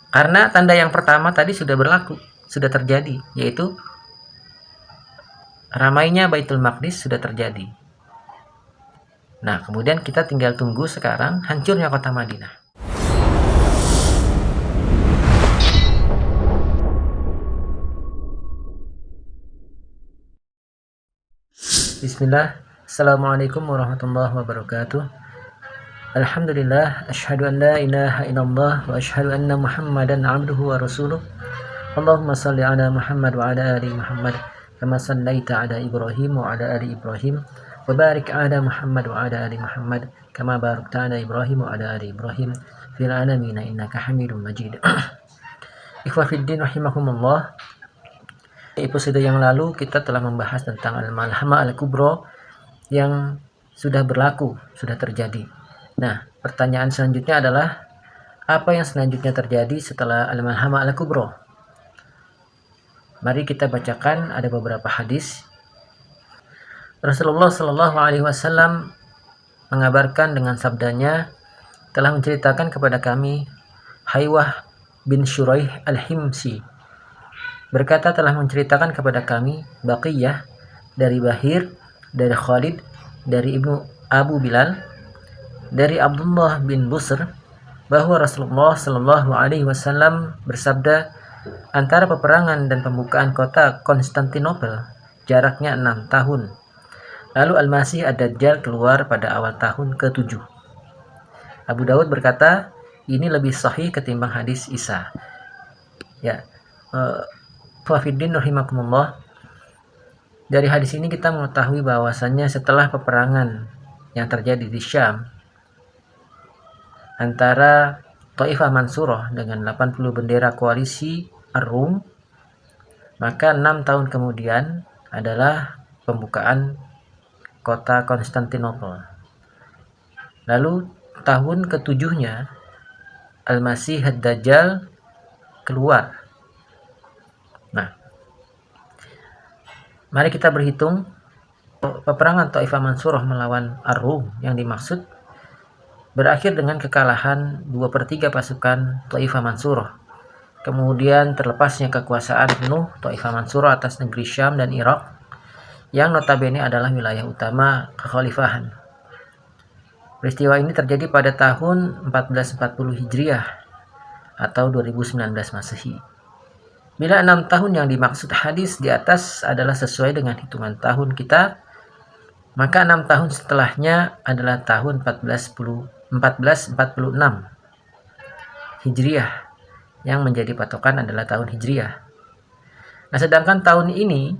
Karena tanda yang pertama tadi sudah berlaku, sudah terjadi, yaitu ramainya Baitul Maqdis sudah terjadi. Nah, kemudian kita tinggal tunggu sekarang hancurnya kota Madinah. Bismillah. Assalamualaikum warahmatullahi wabarakatuh. Alhamdulillah, asyhadu an la ilaha illallah wa asyhadu anna Muhammadan abduhu wa rasuluh. Allahumma salli ala Muhammad wa ala ali Muhammad kama sallaita ala Ibrahim wa ala ali Ibrahim wa barik ala Muhammad wa ala ali Muhammad kama barakta ala Ibrahim wa ala ali Ibrahim fil alamin innaka Hamidum Majid. Ikhwah fiddin rahimakumullah. Episode yang lalu kita telah membahas tentang Al-Malhamah Al-Kubra yang sudah berlaku, sudah terjadi. Nah, pertanyaan selanjutnya adalah apa yang selanjutnya terjadi setelah Al-Malhamah Al-Kubra? Mari kita bacakan, ada beberapa hadis. Rasulullah Shallallahu Alaihi Wasallam mengabarkan dengan sabdanya, telah menceritakan kepada kami Haywah bin Shuraih Al-Himsi berkata, telah menceritakan kepada kami Baqiyah dari Bahir, dari Khalid, dari Ibnu Abu Bilal, dari Abdullah bin Busr, bahwa Rasulullah Shallallahu Alaihi Wasallam bersabda, antara peperangan dan pembukaan kota Konstantinopel jaraknya 6 tahun. Lalu Al-Masih Ad-Dajjal keluar pada awal tahun ke-7. Abu Daud berkata, ini lebih sahih ketimbang hadis Isa. Ya, Wafiddin rahimakumullah. Dari hadis ini kita mengetahui bahwasannya setelah peperangan yang terjadi di Syam antara Taifah Mansurah dengan 80 bendera koalisi Ar-Rum, maka 6 tahun kemudian adalah pembukaan kota Konstantinopel. Lalu tahun ke-7-nya Al-Masih Ad-Dajjal keluar. Nah, mari kita berhitung peperangan Taifah Mansurah melawan Ar-Rum yang dimaksud berakhir dengan kekalahan 2/3 pasukan Taifah Mansurah. Kemudian terlepasnya kekuasaan penuh Taifah Mansurah atas negeri Syam dan Irak yang notabene adalah wilayah utama kekhalifahan. Peristiwa ini terjadi pada tahun 1440 Hijriah atau 2019 Masehi. Bila 6 tahun yang dimaksud hadis di atas adalah sesuai dengan hitungan tahun kita, maka 6 tahun setelahnya adalah tahun 1446 Hijriah, yang menjadi patokan adalah tahun Hijriah. Nah, sedangkan tahun ini,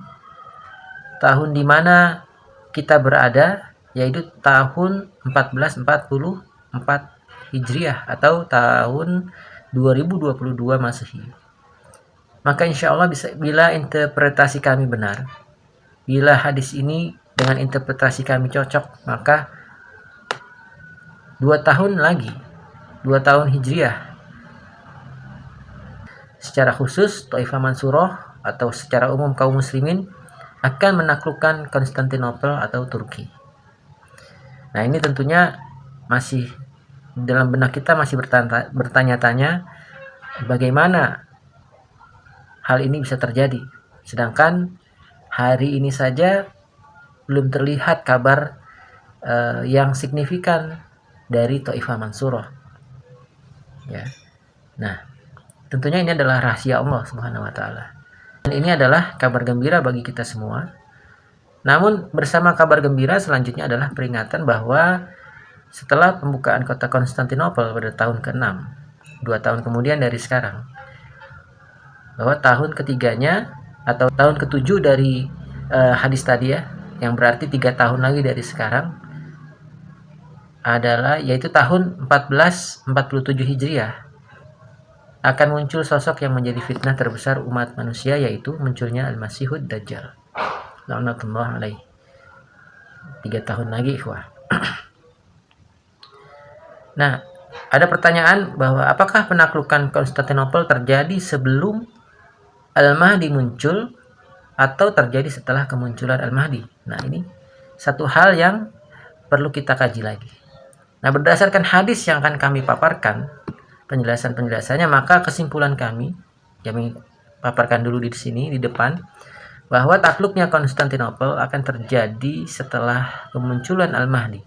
tahun di mana kita berada, yaitu tahun 1444 Hijriah atau tahun 2022 Masehi. Maka insya Allah bila interpretasi kami benar, bila hadis ini dengan interpretasi kami cocok, maka 2 tahun lagi, 2 tahun Hijriah, secara khusus Taifah Mansurah atau secara umum kaum muslimin akan menaklukkan Konstantinopel atau Turki. Nah, ini tentunya masih dalam benak kita masih bertanya-tanya bagaimana hal ini bisa terjadi, sedangkan hari ini saja belum terlihat kabar yang signifikan dari Taifah Mansurah. Ya. Nah, tentunya ini adalah rahasia Allah Subhanahu wa taala. Dan ini adalah kabar gembira bagi kita semua. Namun bersama kabar gembira selanjutnya adalah peringatan bahwa setelah pembukaan kota Konstantinopel pada tahun ke-6, 2 tahun kemudian dari sekarang, bahwa tahun ketiganya atau tahun ke-7 dari hadis tadi ya, yang berarti 3 tahun lagi dari sekarang adalah yaitu tahun 1447 Hijriah, akan muncul sosok yang menjadi fitnah terbesar umat manusia, yaitu munculnya Al-Masihud Dajjal la'natullah alaih. 3 tahun lagi, ikhwah. Nah, ada pertanyaan bahwa apakah penaklukan Konstantinopel terjadi sebelum Al-Mahdi muncul atau terjadi setelah kemunculan Al-Mahdi? Nah, ini satu hal yang perlu kita kaji lagi. Nah, berdasarkan hadis yang akan kami paparkan, penjelasannya, maka kesimpulan kami paparkan dulu di sini di depan, bahwa takluknya Konstantinopel akan terjadi setelah kemunculan Al-Mahdi,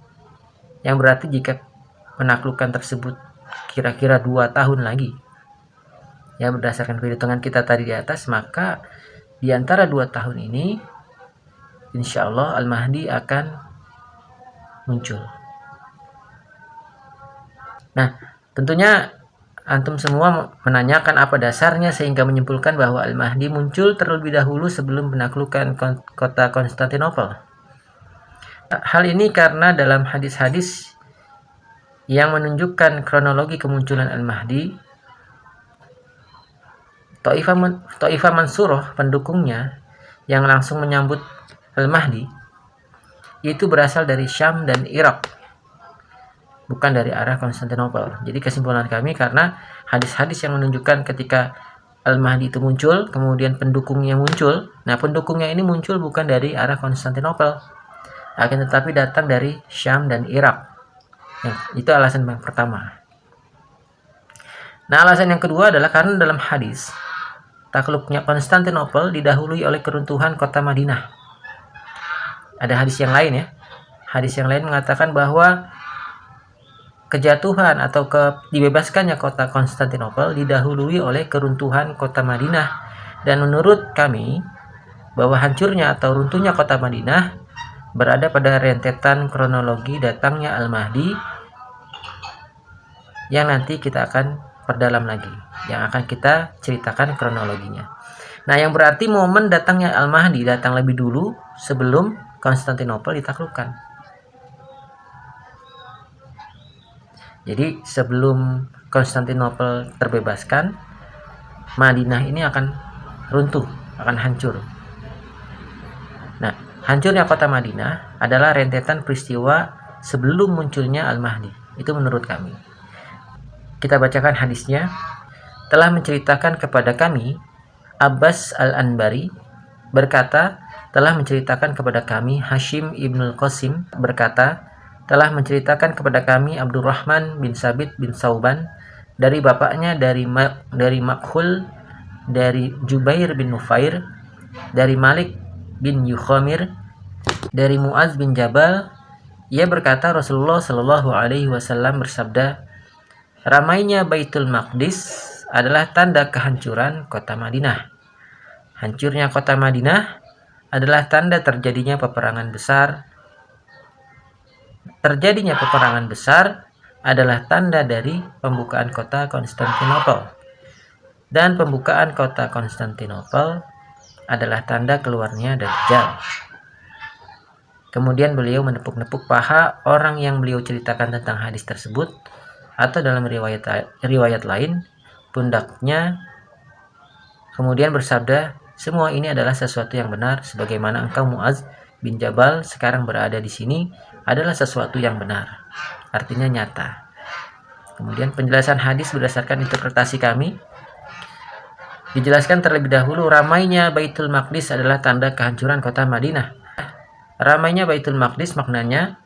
yang berarti jika penaklukan tersebut kira-kira 2 tahun lagi, ya berdasarkan perhitungan kita tadi di atas, maka di antara 2 tahun ini insya Allah Al-Mahdi akan muncul. Nah, tentunya antum semua menanyakan apa dasarnya sehingga menyimpulkan bahwa Al-Mahdi muncul terlebih dahulu sebelum penaklukan kota Konstantinopel. Hal ini karena dalam hadis-hadis yang menunjukkan kronologi kemunculan Al-Mahdi, Taifah Mansurah, pendukungnya yang langsung menyambut Al-Mahdi, itu berasal dari Syam dan Irak, bukan dari arah Konstantinopel. Jadi kesimpulan kami, karena hadis-hadis yang menunjukkan ketika Al-Mahdi itu muncul, kemudian pendukungnya muncul. Nah, pendukungnya ini muncul bukan dari arah Konstantinopel, akan tetapi datang dari Syam dan Irak. Itu alasan yang pertama. Nah, alasan yang kedua adalah karena dalam hadis takluknya Konstantinopel didahului oleh keruntuhan kota Madinah. Ada hadis yang lain ya. Hadis yang lain mengatakan bahwa kejatuhan atau dibebaskannya kota Konstantinopel didahului oleh keruntuhan kota Madinah. Dan menurut kami bahwa hancurnya atau runtuhnya kota Madinah berada pada rentetan kronologi datangnya Al-Mahdi yang nanti kita akan perdalam lagi, yang akan kita ceritakan kronologinya. Nah, yang berarti momen datangnya Al-Mahdi datang lebih dulu sebelum Konstantinopel ditaklukkan. Jadi sebelum Konstantinopel terbebaskan, Madinah ini akan runtuh, akan hancur. Nah, hancurnya kota Madinah adalah rentetan peristiwa sebelum munculnya Al-Mahdi. Itu menurut kami. Kita bacakan hadisnya. Telah menceritakan kepada kami Abbas Al-Anbari berkata, telah menceritakan kepada kami Hashim Ibnul Qasim berkata, telah menceritakan kepada kami Abdurrahman bin Sabit bin Sauban dari bapaknya dari Makhul, dari Jubair bin Nufair, dari Malik bin Yukhamir, dari Muaz bin Jabal. Ia berkata, Rasulullah Shallallahu Alaihi Wasallam bersabda, ramainya Baitul Maqdis adalah tanda kehancuran kota Madinah. Hancurnya kota Madinah adalah tanda terjadinya peperangan besar. Terjadinya peperangan besar adalah tanda dari pembukaan kota Konstantinopel. Dan pembukaan kota Konstantinopel adalah tanda keluarnya Dajjal. Kemudian beliau menepuk-nepuk paha orang yang beliau ceritakan tentang hadis tersebut, atau dalam riwayat lain, pundaknya, kemudian bersabda, semua ini adalah sesuatu yang benar, sebagaimana engkau Muaz bin Jabal sekarang berada di sini adalah sesuatu yang benar. Artinya nyata. Kemudian penjelasan hadis berdasarkan interpretasi kami. Dijelaskan terlebih dahulu, ramainya Baitul Maqdis adalah tanda kehancuran kota Madinah. Ramainya Baitul Maqdis maknanya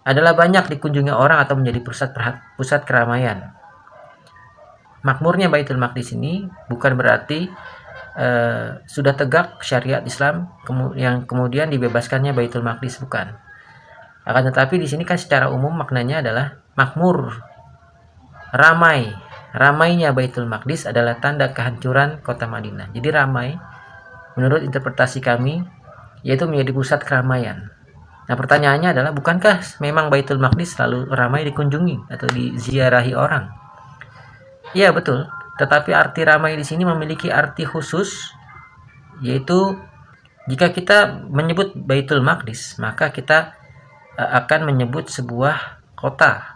adalah banyak dikunjungi orang atau menjadi pusat keramaian. Makmurnya Baitul Maqdis ini bukan berarti sudah tegak syariat Islam yang kemudian dibebaskannya Baitul Maqdis, bukan. Akan tetapi di sini kan secara umum maknanya adalah makmur, ramainya Baitul Maqdis adalah tanda kehancuran kota Madinah. Jadi ramai menurut interpretasi kami yaitu menjadi pusat keramaian. Nah, pertanyaannya adalah, bukankah memang Baitul Maqdis selalu ramai dikunjungi atau diziarahi orang? Iya, betul. Tetapi arti ramai di sini memiliki arti khusus, yaitu jika kita menyebut Baitul Maqdis, maka kita akan menyebut sebuah kota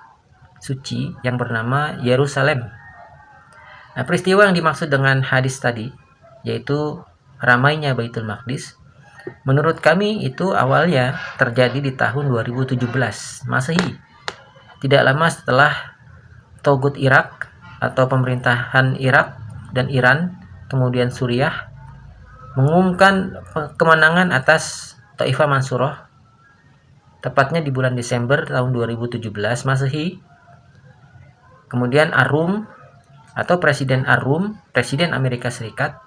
suci yang bernama Yerusalem. Nah, peristiwa yang dimaksud dengan hadis tadi, yaitu ramainya Baitul Maqdis, menurut kami itu awalnya terjadi di tahun 2017 Masehi, tidak lama setelah Togut Irak atau pemerintahan Irak dan Iran, kemudian Suriah, mengumumkan kemenangan atas Taifah Mansurah, tepatnya di bulan Desember tahun 2017 Masehi. kemudian Arum atau Presiden Arum, Presiden Amerika Serikat,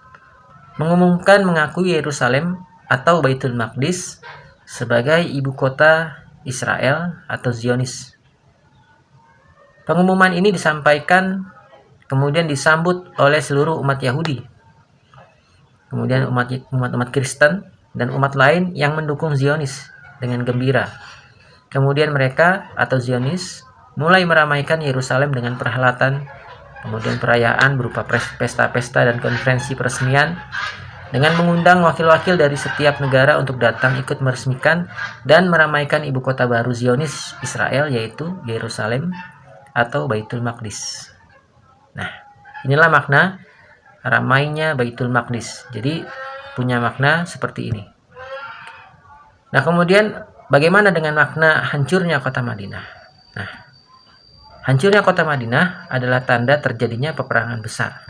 mengumumkan mengakui Yerusalem atau Baitul Maqdis sebagai ibu kota Israel atau Zionis. Pengumuman ini disampaikan kemudian disambut oleh seluruh umat Yahudi, kemudian umat Kristen dan umat lain yang mendukung Zionis dengan gembira. Kemudian mereka atau Zionis mulai meramaikan Yerusalem dengan perhelatan, kemudian perayaan berupa pesta-pesta dan konferensi peresmian dengan mengundang wakil-wakil dari setiap negara untuk datang ikut meresmikan dan meramaikan ibu kota baru Zionis Israel, yaitu Yerusalem atau Baitul Maqdis. Nah, inilah makna ramainya Baitul Maqdis. Jadi punya makna seperti ini. Nah, kemudian bagaimana dengan makna hancurnya kota Madinah? Nah, hancurnya kota Madinah adalah tanda terjadinya peperangan besar.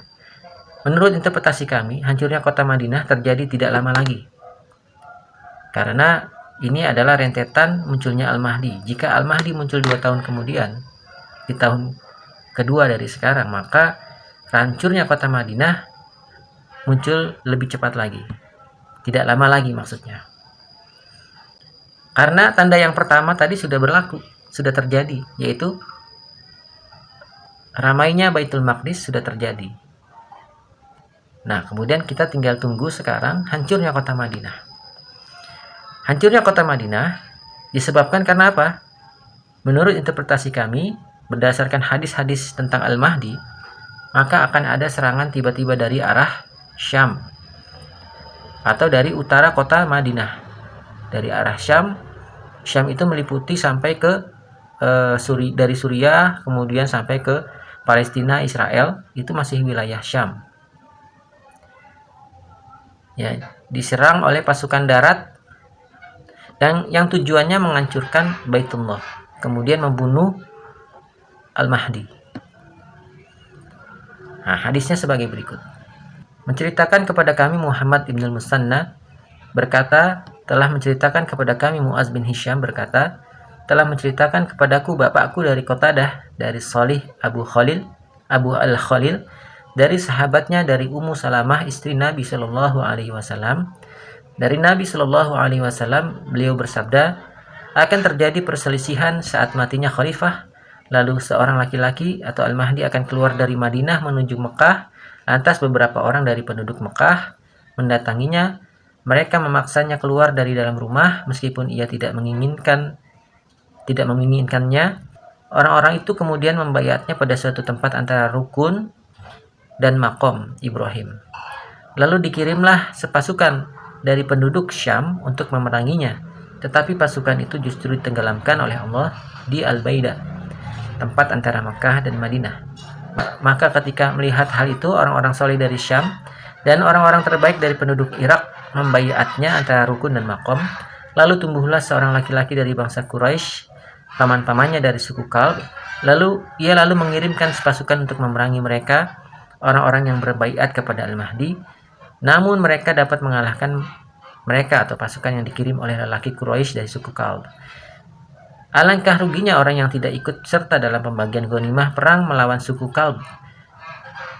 Menurut interpretasi kami, hancurnya kota Madinah terjadi tidak lama lagi. Karena ini adalah rentetan munculnya Al-Mahdi. Jika Al-Mahdi muncul 2 tahun kemudian, di tahun kedua dari sekarang, maka hancurnya kota Madinah muncul lebih cepat lagi. Tidak lama lagi maksudnya. Karena tanda yang pertama tadi sudah berlaku, sudah terjadi, yaitu ramainya Baitul Maqdis sudah terjadi. Nah, kemudian kita tinggal tunggu sekarang hancurnya kota Madinah. Hancurnya kota Madinah disebabkan karena apa? Menurut interpretasi kami, berdasarkan hadis-hadis tentang Al-Mahdi, maka akan ada serangan tiba-tiba dari arah Syam atau dari utara kota Madinah. Dari arah Syam itu meliputi sampai ke dari Suriah, kemudian sampai ke Palestina, Israel, itu masih wilayah Syam. Ya, diserang oleh pasukan darat dan yang tujuannya menghancurkan Baitullah, kemudian membunuh Al-Mahdi. Nah, hadisnya sebagai berikut. Menceritakan kepada kami Muhammad ibn al-Musanna berkata, telah menceritakan kepada kami Mu'az bin Hisham berkata, telah menceritakan kepadaku bapakku dari Qatadah, dari Salih Abu Al-Khalil, dari sahabatnya dari Ummu Salamah istri Nabi Shallallahu Alaihi Wasallam. Dari Nabi Shallallahu Alaihi Wasallam, beliau bersabda, akan terjadi perselisihan saat matinya khalifah, lalu seorang laki-laki atau Al-Mahdi akan keluar dari Madinah menuju Mekah. Lantas beberapa orang dari penduduk Mekah mendatanginya. Mereka memaksanya keluar dari dalam rumah meskipun ia tidak menginginkannya. Orang-orang itu kemudian membayatnya pada suatu tempat antara Rukun dan Maqam Ibrahim. Lalu dikirimlah sepasukan dari penduduk Syam untuk memeranginya. Tetapi pasukan itu justru ditenggelamkan oleh Allah di Al-Baidah, tempat antara Makkah dan Madinah. Maka ketika melihat hal itu, orang-orang soleh dari Syam dan orang-orang terbaik dari penduduk Irak membayatnya antara Rukun dan Maqam. Lalu tumbuhlah seorang laki-laki dari bangsa Quraisy, paman-pamannya dari suku Kalb. Ia lalu mengirimkan sepasukan untuk memerangi mereka, orang-orang yang berbaiat kepada Al-Mahdi. Namun mereka dapat mengalahkan mereka atau pasukan yang dikirim oleh lelaki Quraisy dari suku Kalb. Alangkah ruginya orang yang tidak ikut serta dalam pembagian ghanimah perang melawan suku Kalb.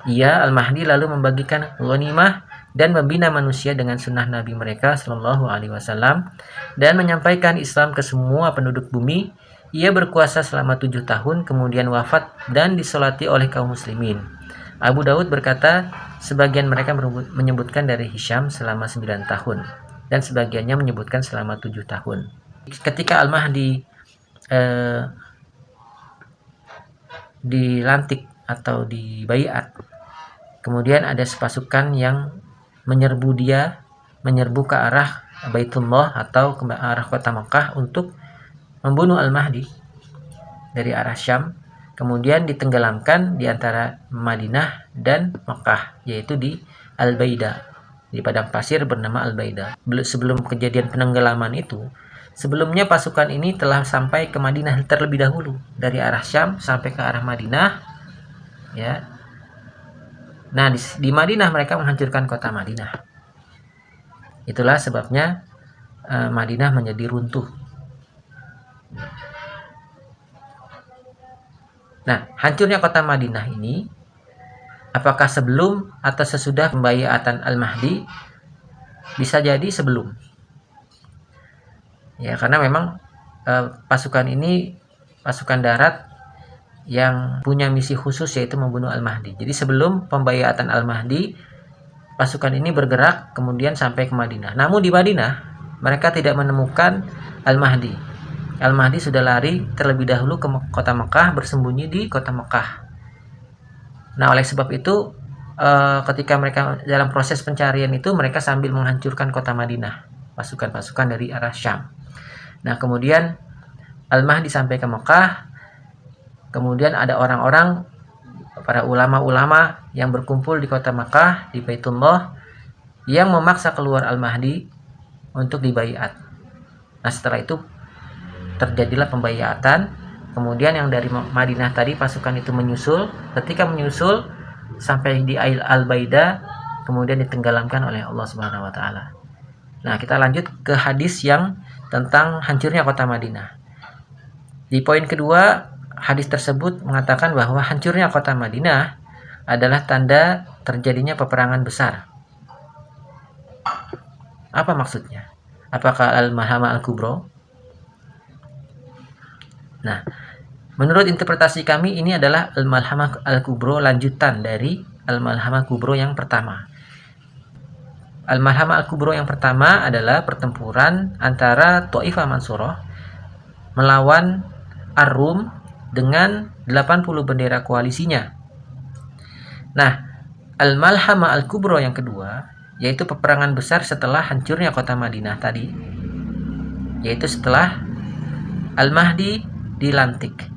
Ia, Al-Mahdi, lalu membagikan ghanimah dan membina manusia dengan sunnah Nabi mereka Shallallahu Alaihi Wasallam dan menyampaikan Islam ke semua penduduk bumi. Ia berkuasa selama 7 tahun, kemudian wafat dan disolati oleh kaum muslimin. Abu Daud berkata, sebagian mereka menyebutkan dari Hisham selama 9 tahun dan sebagiannya menyebutkan selama 7 tahun. Ketika Al-Mahdi dilantik atau dibaiat, kemudian ada sepasukan yang menyerbu ke arah Baitullah atau ke arah kota Makkah untuk membunuh Al-Mahdi dari arah Syam, kemudian ditenggelamkan di antara Madinah dan Makkah, yaitu di Al-Baidah, di padang pasir bernama Al-Baidah. Sebelum kejadian penenggelaman itu, sebelumnya pasukan ini telah sampai ke Madinah terlebih dahulu, dari arah Syam sampai ke arah Madinah, ya. Nah, di Madinah mereka menghancurkan kota Madinah. Itulah sebabnya Madinah menjadi runtuh. Nah, hancurnya kota Madinah ini apakah sebelum atau sesudah pembayatan Al-Mahdi? Bisa jadi sebelum. Ya, karena memang pasukan ini pasukan darat yang punya misi khusus yaitu membunuh Al-Mahdi. Jadi sebelum pembayatan Al-Mahdi, pasukan ini bergerak kemudian sampai ke Madinah. Namun di Madinah mereka tidak menemukan Al-Mahdi. Al-Mahdi sudah lari terlebih dahulu ke kota Mekah, bersembunyi di kota Mekah. Nah, oleh sebab itu ketika mereka dalam proses pencarian itu, mereka sambil menghancurkan kota Madinah, pasukan-pasukan dari arah Syam. Nah, kemudian Al-Mahdi sampai ke Mekah. Kemudian ada orang-orang, para ulama-ulama yang berkumpul di kota Mekah, di Baitullah, yang memaksa keluar Al-Mahdi untuk dibaiat. Nah, setelah itu terjadilah pembaiatan. Kemudian yang dari Madinah tadi pasukan itu menyusul. Ketika menyusul sampai di Al-Baida, kemudian ditenggelamkan oleh Allah Subhanahu wa taala. Nah, kita lanjut ke hadis yang tentang hancurnya kota Madinah. Di poin kedua, hadis tersebut mengatakan bahwa hancurnya kota Madinah adalah tanda terjadinya peperangan besar. Apa maksudnya? Apakah Al-Malhamah Al-Kubra? Nah, menurut interpretasi kami ini adalah Al-Malhamah Al-Kubra, lanjutan dari Al-Malhamah Kubra yang pertama. Al-Malhamah Al-Kubra yang pertama adalah pertempuran antara Thaifah Mansurah melawan Ar-Rum dengan 80 bendera koalisinya. Nah, Al-Malhamah Al-Kubra yang kedua yaitu peperangan besar setelah hancurnya kota Madinah tadi, yaitu setelah Al-Mahdi dilantik.